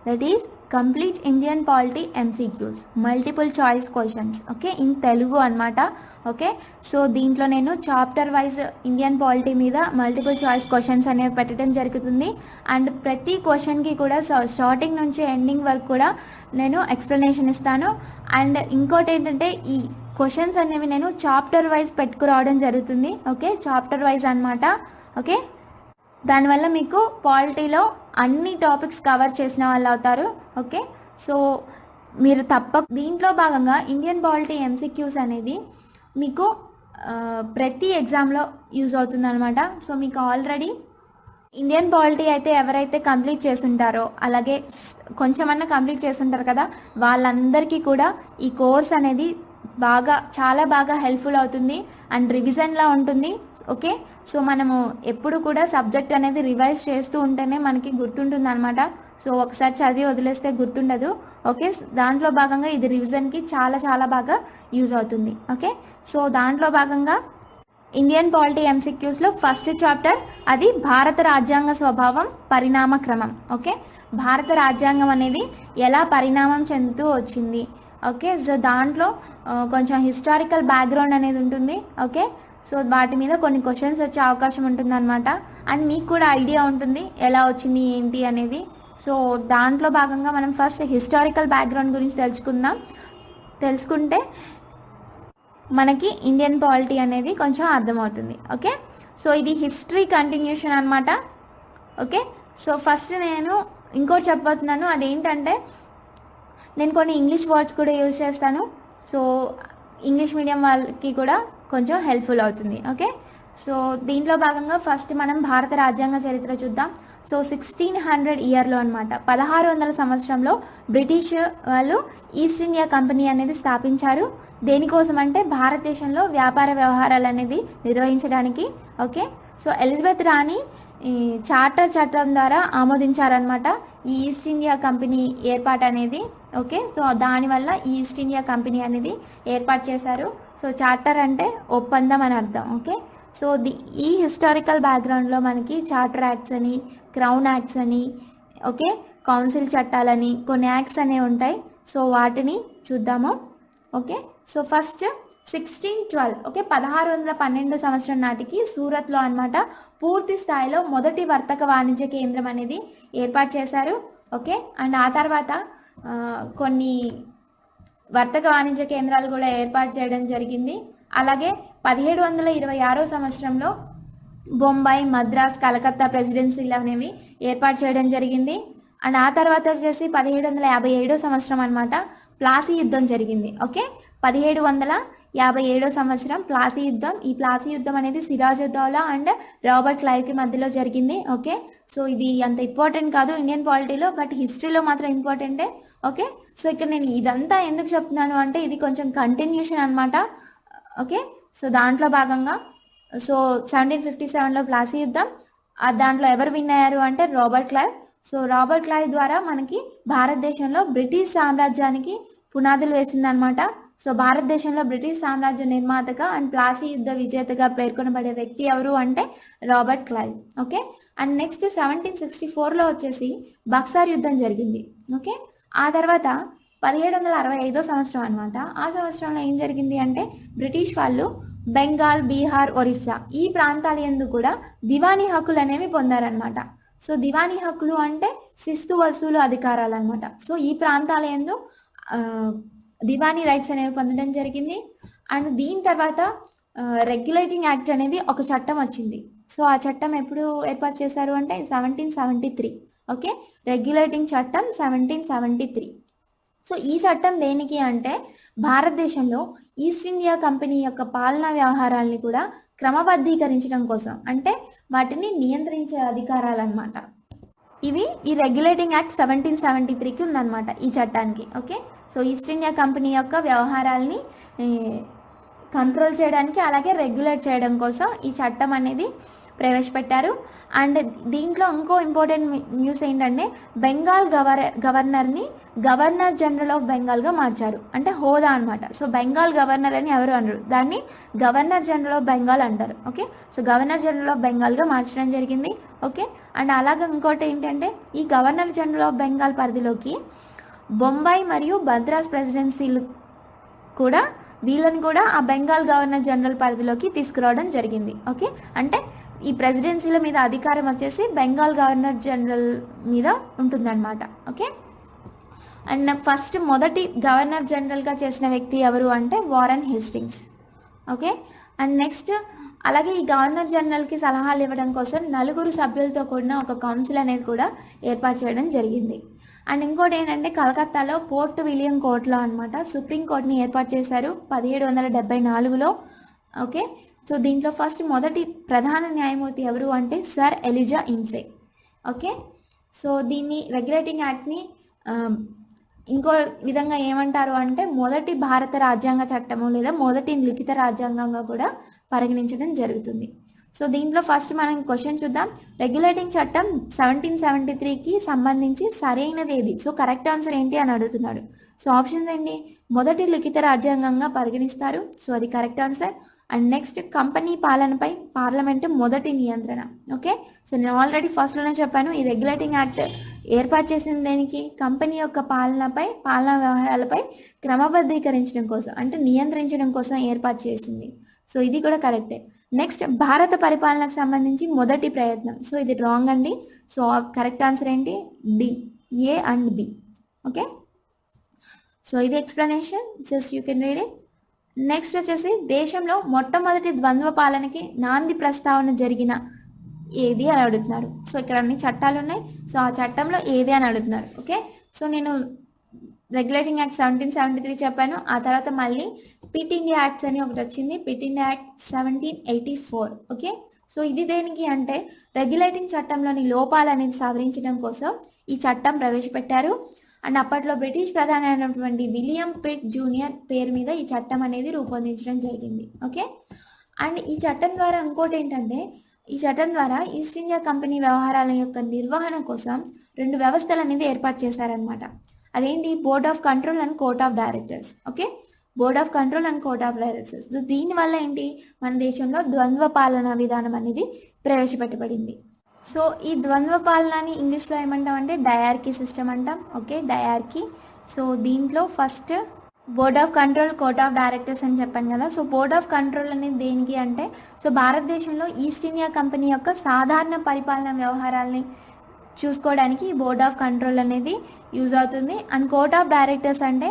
That is complete Indian polity MCQs, multiple choice questions. Okay, in Telugu అనమాట. Okay, so దీంట్లో నేను chapter wise Indian polity మీద multiple choice questions అనేవి పెట్టడం జరుగుతుంది. అండ్ ప్రతి క్వశ్చన్కి కూడా స్టార్టింగ్ నుంచి ఎండింగ్ వరకు కూడా నేను ఎక్స్ప్లెనేషన్ ఇస్తాను. అండ్ ఇంకోటి ఏంటంటే ఈ క్వశ్చన్స్ అనేవి నేను చాప్టర్ వైజ్ పెట్టుకురావడం జరుగుతుంది. ఓకే, చాప్టర్ వైజ్ అనమాట. ఓకే, దానివల్ల మీకు పాలిటీలో అన్ని టాపిక్స్ కవర్ చేసిన వాళ్ళు అవుతారు. ఓకే, సో మీరు దీంట్లో భాగంగా ఇండియన్ పాలిటీ ఎంసీక్యూస్ అనేది మీకు ప్రతి ఎగ్జామ్లో యూజ్ అవుతుంది అనమాట. సో మీకు ఆల్రెడీ ఇండియన్ పాలిటీ అయితే ఎవరైతే కంప్లీట్ చేస్తుంటారో, అలాగే కొంచెమన్నా కంప్లీట్ చేస్తుంటారు కదా, వాళ్ళందరికీ కూడా ఈ కోర్స్ అనేది చాలా బాగా హెల్ప్ఫుల్ అవుతుంది అండ్ రివిజన్లా ఉంటుంది. ఓకే, సో మనము ఎప్పుడు కూడా సబ్జెక్ట్ అనేది రివైజ్ చేస్తూ ఉంటేనే మనకి గుర్తుంటుంది అనమాట. సో ఒకసారి చదివి వదిలేస్తే గుర్తుండదు. ఓకే, దాంట్లో భాగంగా ఇది రివిజన్కి చాలా బాగా యూజ్ అవుతుంది. ఓకే, సో దాంట్లో భాగంగా ఇండియన్ పాలిటీ ఎంసీక్యూస్లో ఫస్ట్ చాప్టర్ అది భారత రాజ్యాంగ స్వభావం పరిణామ క్రమం. ఓకే, భారత రాజ్యాంగం అనేది ఎలా పరిణామం చెందుతూ వచ్చింది. ఓకే, సో దాంట్లో కొంచెం హిస్టారికల్ బ్యాక్గ్రౌండ్ అనేది ఉంటుంది. ఓకే, సో వాటి మీద కొన్ని క్వశ్చన్స్ వచ్చే అవకాశం ఉంటుంది అనమాట. అండ్ మీకు కూడా ఐడియా ఉంటుంది ఎలా వచ్చింది ఏంటి అనేది. సో దాంట్లో భాగంగా మనం ఫస్ట్ హిస్టారికల్ బ్యాక్గ్రౌండ్ గురించి తెలుసుకుంటే మనకి ఇండియన్ పాలిటీ అనేది కొంచెం అర్థమవుతుంది. ఓకే, సో ఇది హిస్టరీ కంటిన్యూషన్ అనమాట. ఓకే, సో ఫస్ట్ నేను ఇంకోటి చెప్పబోతున్నాను. అదేంటంటే నేను కొన్ని ఇంగ్లీష్ వర్డ్స్ కూడా యూజ్ చేస్తాను. సో ఇంగ్లీష్ మీడియం వాళ్ళకి కూడా కొంచెం హెల్ప్ఫుల్ అవుతుంది. ఓకే, సో దీంట్లో భాగంగా ఫస్ట్ మనం భారత రాజ్యాంగ చరిత్ర చూద్దాం. సో 1600 ఇయర్లో అనమాట, 1600 సంవత్సరంలో బ్రిటిష్ వాళ్ళు ఈస్ట్ ఇండియా కంపెనీ అనేది స్థాపించారు. దేనికోసం అంటే భారతదేశంలో వ్యాపార వ్యవహారాలు అనేది నిర్వహించడానికి. ఓకే, సో ఎలిజబెత్ రాణి చార్టర్ చట్టం ద్వారా ఆమోదించారనమాట ఈ ఈస్ట్ ఇండియా కంపెనీ ఏర్పాటు అనేది. ఓకే, సో దానివల్ల ఈస్ట్ ఇండియా కంపెనీ అనేది ఏర్పాటు చేశారు. సో చార్టర్ అంటే ఒప్పందం అని అర్థం. ఓకే, సో ఈ హిస్టారికల్ బ్యాక్గ్రౌండ్లో మనకి చార్టర్ యాక్ట్స్ అని, క్రౌన్ యాక్ట్స్ అని, ఓకే, కౌన్సిల్ చట్టాలని కొన్ని యాక్ట్స్ అనేవి ఉంటాయి. సో వాటిని చూద్దాము. Okay, so first 1612. ఓకే, 1612 సంవత్సరం నాటికి సూరత్లో అనమాట పూర్తి స్థాయిలో మొదటి వర్తక వాణిజ్య కేంద్రం అనేది ఏర్పాటు చేశారు. ఓకే, అండ్ ఆ తర్వాత కొన్ని వర్తక వాణిజ్య కేంద్రాలు కూడా ఏర్పాటు చేయడం జరిగింది. అలాగే 1726 సంవత్సరంలో బొంబాయి, మద్రాస్, కలకత్తా ప్రెసిడెన్సీలు అనేవి ఏర్పాటు చేయడం జరిగింది. అండ్ ఆ తర్వాత వచ్చేసి 1757 సంవత్సరం అనమాట ప్లాసీ యుద్ధం జరిగింది. ఓకే, 1757 సంవత్సరం ప్లాసీ యుద్ధం. ఈ ప్లాసీ యుద్ధం అనేది సిరాజుద్దౌలా అండ్ రాబర్ట్ క్లైవ్కి మధ్యలో జరిగింది. ఓకే, సో ఇది అంత ఇంపార్టెంట్ కాదు ఇండియన్ పాలిటీలో, బట్ హిస్టరీలో మాత్రం ఇంపార్టెంటే. ఓకే, సో ఇక్కడ నేను ఇదంతా ఎందుకు చెప్తున్నాను అంటే ఇది కొంచెం కంటిన్యూషన్ అనమాట. ఓకే, సో దాంట్లో భాగంగా సో 1757లో ప్లాసీ యుద్ధం, దాంట్లో ఎవరు విన్ అయ్యారు అంటే Robert Clive. So Robert Clive ద్వారా మనకి భారతదేశంలో బ్రిటిష్ సామ్రాజ్యానికి పునాదులు వేసిందనమాట. సో భారతదేశంలో బ్రిటిష్ సామ్రాజ్య నిర్మాతగా అండ్ ప్లాసీ యుద్ధ విజేతగా పేర్కొనబడే వ్యక్తి ఎవరు అంటే Robert Clive. Okay, and next 1764లో వచ్చేసి బక్సార్ యుద్ధం జరిగింది. ఓకే, ఆ తర్వాత 1765 సంవత్సరం అనమాట. ఆ సంవత్సరంలో ఏం జరిగింది అంటే బ్రిటిష్ వాళ్ళు బెంగాల్, బీహార్, ఒరిస్సా ఈ ప్రాంతాల యందు కూడా దివానీ హక్కులు అనేవి పొందారనమాట. సో దివానీ హక్కులు అంటే శిస్తు వసూలు అధికారాలు అనమాట. సో ఈ ప్రాంతాల యందు దివానీ రైట్స్ అనేవి పొందడం జరిగింది. అండ్ దీని తర్వాత రెగ్యులేటింగ్ యాక్ట్ అనేది ఒక చట్టం వచ్చింది. సో ఆ చట్టం ఎప్పుడు ఏర్పాటు చేశారు అంటే 1773. ఓకే, రెగ్యులేటింగ్ చట్టం 1773. సో ఈ చట్టం దేనికి అంటే భారతదేశంలో ఈస్ట్ ఇండియా కంపెనీ యొక్క పాలనా వ్యవహారాలని కూడా క్రమబద్ధీకరించడం కోసం, అంటే వాటిని నియంత్రించే అధికారాలు అనమాట. ఇవి ఈ రెగ్యులేటింగ్ యాక్ట్ 1773కి ఉందన్నమాట ఈ చట్టానికి. Okay, so east India company యొక్క వ్యవహారాలని కంట్రోల్ చేయడానికి అలాగే రెగ్యులేట్ చేయడం కోసం ఈ చట్టం అనేది ప్రవేశపెట్టారు. అండ్ దీంట్లో ఇంకో ఇంపార్టెంట్ న్యూస్ ఏంటంటే బెంగాల్ గవర్నర్ని గవర్నర్ జనరల్ ఆఫ్ బెంగాల్గా మార్చారు. అంటే హోదా అనమాట. సో బెంగాల్ గవర్నర్ అని ఎవరు అనరు, దాన్ని గవర్నర్ జనరల్ ఆఫ్ బెంగాల్ అంటారు. Okay, so governor general of బెంగాల్గా మార్చడం జరిగింది. ఓకే, అండ్ అలాగే ఇంకోటి ఏంటంటే ఈ గవర్నర్ జనరల్ ఆఫ్ బెంగాల్ పరిధిలోకి బొంబాయి మరియు మద్రాస్ ప్రెసిడెన్సీలు కూడా వీళ్ళని కూడా ఆ బెంగాల్ గవర్నర్ జనరల్ పరిధిలోకి తీసుకురావడం జరిగింది. ఓకే, అంటే ఈ ప్రెసిడెన్సీల మీద అధికారం వచ్చేసి బెంగాల్ గవర్నర్ జనరల్ మీద ఉంటుందన్నమాట. ఓకే, అండ్ ఫస్ట్ మొదటి గవర్నర్ జనరల్గా చేసిన వ్యక్తి ఎవరు అంటే Warren Hastings. Okay, and next అలాగే ఈ గవర్నర్ జనరల్కి సలహాలు ఇవ్వడం కోసం 4 సభ్యులతో కూడిన ఒక కౌన్సిల్ అనేది కూడా ఏర్పాటు చేయడం జరిగింది. అండ్ ఇంకోటి ఏంటంటే కలకత్తాలో పోర్ట్ విలియం కోర్టులో అనమాట సుప్రీంకోర్టుని ఏర్పాటు చేశారు 1774లో. ఓకే, సో దీంట్లో ఫస్ట్ మొదటి ప్రధాన న్యాయమూర్తి ఎవరు అంటే సర్ ఎలిజా ఇన్ఫే. ఓకే, సో దీన్ని రెగ్యులేటింగ్ యాక్ట్ని ఇంకో విధంగా ఏమంటారు అంటే మొదటి భారత రాజ్యాంగ చట్టము లేదా మొదటి లిఖిత రాజ్యాంగంగా కూడా పరిగణించడం జరుగుతుంది. సో దీంట్లో ఫస్ట్ మనం క్వశ్చన్ చూద్దాం. రెగ్యులేటింగ్ చట్టం 1773కి సంబంధించి సరైనది ఏది? సో కరెక్ట్ ఆన్సర్ ఏంటి అని అడుగుతున్నాడు. సో ఆప్షన్స్ ఏంటి? మొదటి లిఖిత రాజ్యాంగంగా పరిగణిస్తారు, సో అది correct answer. And next company పాలనపై పార్లమెంటు మొదటి నియంత్రణ. ఓకే, సో నేను ఆల్రెడీ ఫస్ట్లోనే చెప్పాను, ఈ రెగ్యులేటింగ్ యాక్ట్ ఏర్పాటు చేసిన దేనికి? కంపెనీ యొక్క పాలనా వ్యవహారాలపై క్రమబద్ధీకరించడం కోసం, అంటే నియంత్రించడం కోసం ఏర్పాటు చేసింది. సో ఇది కూడా కరెక్టే. నెక్స్ట్ భారత పరిపాలనకు సంబంధించి మొదటి ప్రయత్నం. సో ఇది రాంగ్ అండి. సో కరెక్ట్ ఆన్సర్ ఏంటి? D, A and B. Okay, so ఇది explanation, just you can read it. Next వచ్చేసి దేశంలో మొట్టమొదటి ద్వంద్వ పాలనకి నాంది ప్రస్తావన జరిగిన ఏది అని అడుగుతున్నారు. సో ఇక్కడ అన్ని చట్టాలు ఉన్నాయి, సో ఆ చట్టంలో ఏది అని అడుగుతున్నారు. ఓకే, సో నేను రెగ్యులేటింగ్ యాక్ట్ 1773 చెప్పాను, ఆ తర్వాత మళ్ళీ పిట్ ఇండియా యాక్ట్స్ అని ఒకటి వచ్చింది, Pitt India act 1784. Okay, so ఇది దేనికి అంటే రెగ్యులేటింగ్ చట్టంలోని లోపాలు అనేది సవరించడం కోసం ఈ చట్టం ప్రవేశపెట్టారు. అండ్ అప్పట్లో బ్రిటిష్ ప్రధాని అయినటువంటి విలియం పిట్ జూనియర్ పేరు మీద ఈ చట్టం అనేది రూపొందించడం జరిగింది. ఓకే, అండ్ ఈ చట్టం ద్వారా ఇంకోటి ఏంటంటే ఈ చట్టం ద్వారా ఈస్ట్ ఇండియా కంపెనీ వ్యవహారాల యొక్క నిర్వహణ కోసం 2 వ్యవస్థలు అనేది ఏర్పాటు చేశారనమాట. అదేంటి? Board of control and court of directors. Okay, board of control and court of directors. దీనివల్ల ఏంటి? మన దేశంలో ద్వంద్వ పాలనా విధానం అనేది ప్రవేశపెట్టబడింది. సో ఈ ద్వంద్వ పాలనని ఇంగ్లీష్లో ఏమంటాం అంటే డయార్కీ సిస్టమ్ అంటాం. Okay, dyarchy. సో దీంట్లో first board of control, court of directors అని చెప్పాను కదా. సో బోర్డ్ ఆఫ్ కంట్రోల్ అనేది దేనికి అంటే సో భారతదేశంలో ఈస్ట్ ఇండియా కంపెనీ యొక్క సాధారణ పరిపాలన వ్యవహారాలని చూసుకోవడానికి ఈ బోర్డ్ ఆఫ్ కంట్రోల్ అనేది యూజ్ అవుతుంది. అండ్ కోర్ట్ ఆఫ్ డైరెక్టర్స్ అంటే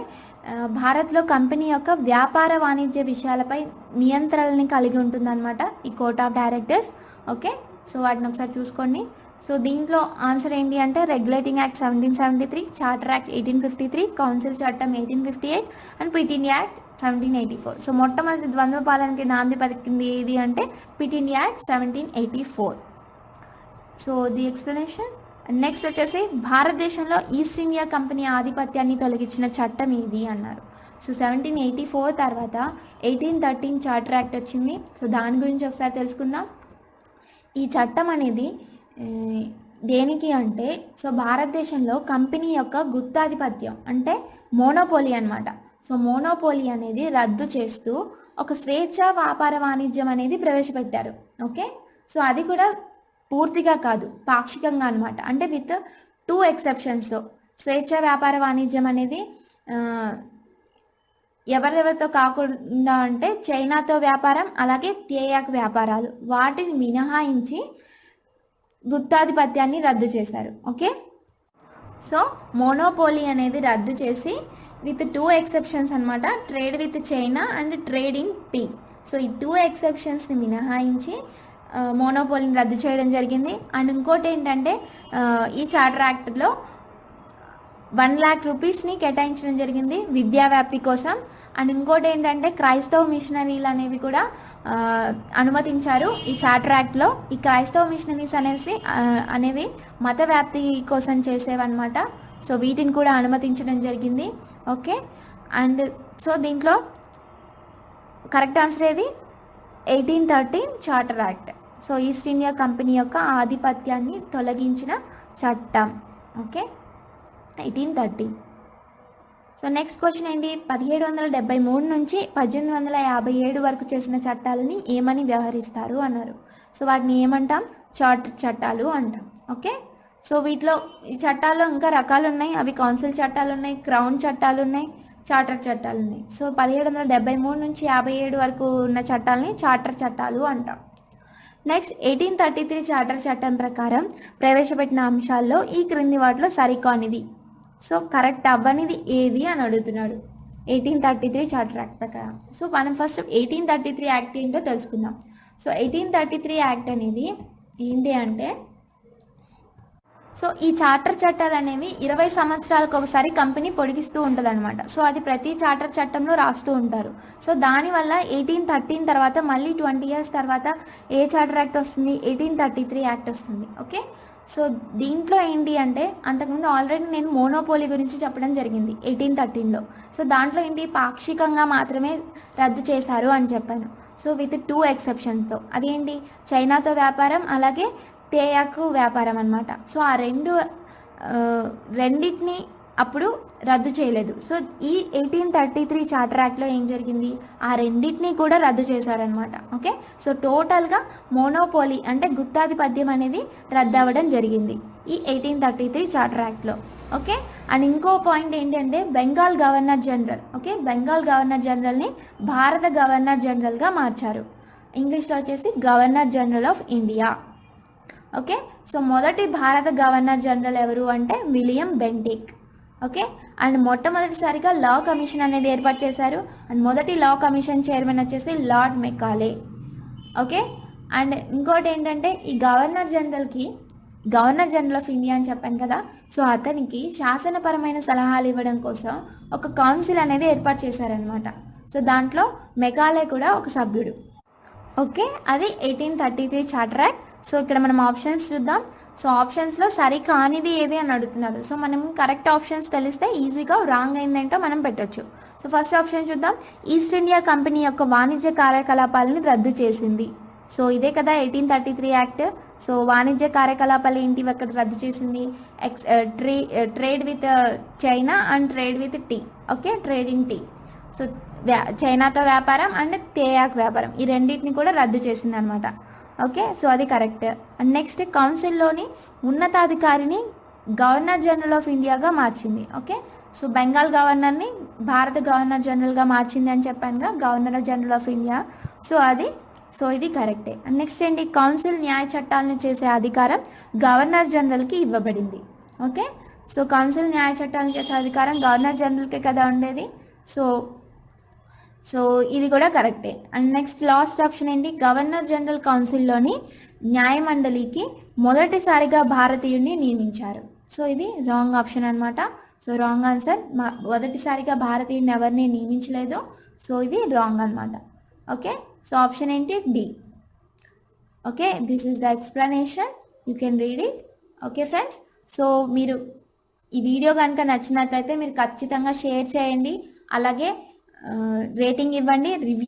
భారత్లో కంపెనీ యొక్క వ్యాపార వాణిజ్య విషయాలపై నియంత్రణని కలిగి ఉంటుందన్నమాట ఈ court of directors. Okay, so వాటిని ఒకసారి చూసుకోండి. సో దీంట్లో ఆన్సర్ ఏంటి అంటే regulating act 1773, charter act 1853, council చట్టం 1858 and Pitt India act 1784. So మొట్టమొదటి ద్వంద్వ పాలనకి నాంది పలికింది ఏది అంటే Pitt India act 1784. So the explanation. Next వచ్చేసి భారతదేశంలో ఈస్ట్ ఇండియా కంపెనీ ఆధిపత్యాన్ని తొలగించిన చట్టం ఏది అన్నారు. సో 1784 తర్వాత 1813 చార్టర్ యాక్ట్ వచ్చింది. సో దాని గురించి ఒకసారి తెలుసుకుందాం. ఈ చట్టం అనేది దేనికి అంటే సో భారతదేశంలో కంపెనీ యొక్క గుత్తాధిపత్యం అంటే మోనోపోలీ అనమాట. సో మోనోపోలీ అనేది రద్దు చేస్తూ ఒక స్వేచ్ఛా వ్యాపార వాణిజ్యం అనేది ప్రవేశపెట్టారు. ఓకే, సో అది కూడా పూర్తిగా కాదు, పాక్షికంగా అనమాట. అంటే విత్ 2 ఎక్సెప్షన్స్తో స్వేచ్ఛా వ్యాపార వాణిజ్యం అనేది ఎవరెవరితో కాకుండా అంటే చైనాతో వ్యాపారం, అలాగే తేయాక్ వ్యాపారాలు, వాటిని మినహాయించి గుత్తాధిపత్యాన్ని రద్దు చేశారు. ఓకే, సో మోనోపోలీ అనేది రద్దు చేసి విత్ 2 ఎక్సెప్షన్స్ అనమాట, trade with China and trade in tea. So ఈ 2 ఎక్సెప్షన్స్ని మినహాయించి మోనోపోలీని రద్దు చేయడం జరిగింది. అండ్ ఇంకోటి ఏంటంటే ఈ చార్టర్ యాక్ట్లో 1 lakh రూపీస్ని కేటాయించడం జరిగింది విద్యా వ్యాప్తి కోసం. అండ్ ఇంకోటి ఏంటంటే క్రైస్తవ మిషనరీలు అనేవి కూడా అనుమతించారు ఈ చార్టర్ యాక్ట్లో. ఈ క్రైస్తవ మిషనరీస్ అనేవి మత వ్యాప్తి కోసం చేసేవన్నమాట. సో వీటిని కూడా అనుమతించడం జరిగింది. ఓకే, అండ్ సో దీంట్లో కరెక్ట్ ఆన్సర్ ఏది? 1813 charter act. So east India company యొక్క ఆధిపత్యాన్ని తొలగించిన చట్టం. ఓకే, 1830. సో నెక్స్ట్ క్వశ్చన్ ఏంటి, 1773 నుంచి 1857 వరకు చేసిన చట్టాలని ఏమని వ్యవహరిస్తారు అన్నారు. సో వాటిని ఏమంటాం, చార్టర్ చట్టాలు అంటాం. ఓకే, సో వీటిలో ఈ చట్టాల్లో ఇంకా రకాలు ఉన్నాయి. అవి కౌన్సిల్ చట్టాలు ఉన్నాయి, క్రౌన్ చట్టాలు ఉన్నాయి, చార్టర్ చట్టాలు ఉన్నాయి. సో 1773 నుంచి 57 వరకు ఉన్న చట్టాలని చార్టర్ చట్టాలు అంటాం. నెక్స్ట్ 1833 చార్టర్ చట్టం ప్రకారం ప్రవేశపెట్టిన అంశాల్లో ఈ క్రింది వాటిలో సరికానిది, సో కరెక్ట్ అవ్వనిది ఏది అని అడుగుతున్నాడు 1833 చార్టర్ యాక్ట్ ప్రకారం. సో మనం ఫస్ట్ 1833 యాక్ట్ ఏంటో తెలుసుకుందాం. సో 1833 యాక్ట్ అనేది ఏంటి అంటే, సో ఈ చార్టర్ చట్టాలు అనేవి 20 సంవత్సరాలకు ఒకసారి కంపెనీ పొడిగిస్తూ ఉంటుంది అనమాట. సో అది ప్రతి చార్టర్ చట్టంలో రాస్తూ ఉంటారు. సో దానివల్ల 1813 తర్వాత మళ్ళీ 20 years తర్వాత ఏ చార్టర్ యాక్ట్ వస్తుంది, 1833 యాక్ట్ వస్తుంది. ఓకే, సో దీంట్లో ఏంటి అంటే, అంతకుముందు ఆల్రెడీ నేను మోనోపోలీ గురించి చెప్పడం జరిగింది 1813లో. సో దాంట్లో ఏంటి, పాక్షికంగా మాత్రమే రద్దు చేశారు అని చెప్పాను. సో విత్ 2 exceptionsతో, అదేంటి, చైనాతో వ్యాపారం అలాగే తేయాకు వ్యాపారం అనమాట. సో ఆ రెండింటిని అప్పుడు రద్దు చేయలేదు. సో ఈ 1833 చార్టర్ యాక్ట్లో ఏం జరిగింది, ఆ రెండింటిని కూడా రద్దు చేశారనమాట. ఓకే, సో టోటల్గా మోనోపోలీ అంటే గుత్తాధిపత్యం అనేది రద్దు అవ్వడం జరిగింది ఈ 1833 చార్టర్ యాక్ట్లో. ఓకే, అండ్ ఇంకో పాయింట్ ఏంటంటే Bengal governor general, okay, Bengal governor జనరల్ని భారత గవర్నర్ జనరల్గా మార్చారు. ఇంగ్లీష్లో వచ్చేసి governor general of India. Okay, so మొదటి భారత గవర్నర్ జనరల్ ఎవరు అంటే విలియం బెంటిక్. ఓకే, అండ్ మొట్టమొదటిసారిగా లా కమిషన్ అనేది ఏర్పాటు చేశారు. అండ్ మొదటి లా కమిషన్ చైర్మన్ వచ్చేసి లార్డ్ మెకాలే. ఓకే, అండ్ ఇంకోటి ఏంటంటే ఈ గవర్నర్ జనరల్ ఆఫ్ ఇండియా అని చెప్పాను కదా, సో అతనికి శాసనపరమైన సలహాలు ఇవ్వడం కోసం ఒక కౌన్సిల్ అనేది ఏర్పాటు చేశారనమాట. సో దాంట్లో మెకాలే కూడా ఒక సభ్యుడు. ఓకే, అది 1833 చార్టర్ యాక్ట్. సో ఇక్కడ మనం ఆప్షన్స్ చూద్దాం. సో ఆప్షన్స్లో సరి కానిది ఏది అని అడుగుతున్నారు. సో మనం కరెక్ట్ ఆప్షన్స్ తెలిస్తే ఈజీగా రాంగ్ అయిందేంటో మనం పెట్టొచ్చు. సో ఫస్ట్ ఆప్షన్ చూద్దాం, ఈస్ట్ ఇండియా కంపెనీ యొక్క వాణిజ్య కార్యకలాపాలను రద్దు చేసింది. సో ఇదే కదా 1833 యాక్ట్. సో వాణిజ్య కార్యకలాపాలు ఏంటి అక్కడ రద్దు చేసింది, trade with China and trade with tea. Okay, trade in tea. So చైనాతో వ్యాపారం అండ్ తేయాక్ వ్యాపారం, ఈ రెండింటిని కూడా రద్దు చేసింది అనమాట. ఓకే, సో అది కరెక్ట్. అండ్ నెక్స్ట్ కౌన్సిల్లోని ఉన్నతాధికారిని గవర్నర్ జనరల్ ఆఫ్ ఇండియాగా మార్చింది. ఓకే, సో బెంగాల్ గవర్నర్ని భారత గవర్నర్ జనరల్గా మార్చింది అని చెప్పానుగా, governor general of India. So ఇది కరెక్టే. అండ్ నెక్స్ట్ ఏంటి, కౌన్సిల్ న్యాయ చట్టాలను చేసే అధికారం గవర్నర్ జనరల్కి ఇవ్వబడింది. ఓకే, సో కౌన్సిల్ న్యాయ చట్టాలను చేసే అధికారం గవర్నర్ జనరల్కే కదా ఉండేది. సో ఇది కూడా కరెక్టే. అండ్ నెక్స్ట్ లాస్ట్ ఆప్షన్ ఏంటి, గవర్నర్ జనరల్ కౌన్సిల్లోని న్యాయమండలికి మొదటిసారిగా భారతీయుడిని నియమించారు. సో ఇది రాంగ్ ఆప్షన్ అనమాట. సో రాంగ్ ఆన్సర్, మొదటిసారిగా భారతీయుడిని ఎవరిని నియమించలేదు. సో ఇది రాంగ్ అనమాట. ఓకే, సో ఆప్షన్ ఏంటి, D. Okay, this is the explanation, you can read it. Okay friends, so మీరు ఈ వీడియో కనుక నచ్చినట్లయితే మీరు ఖచ్చితంగా షేర్ చేయండి, అలాగే రేటింగ్ ఇవ్వండి, రివ్యూ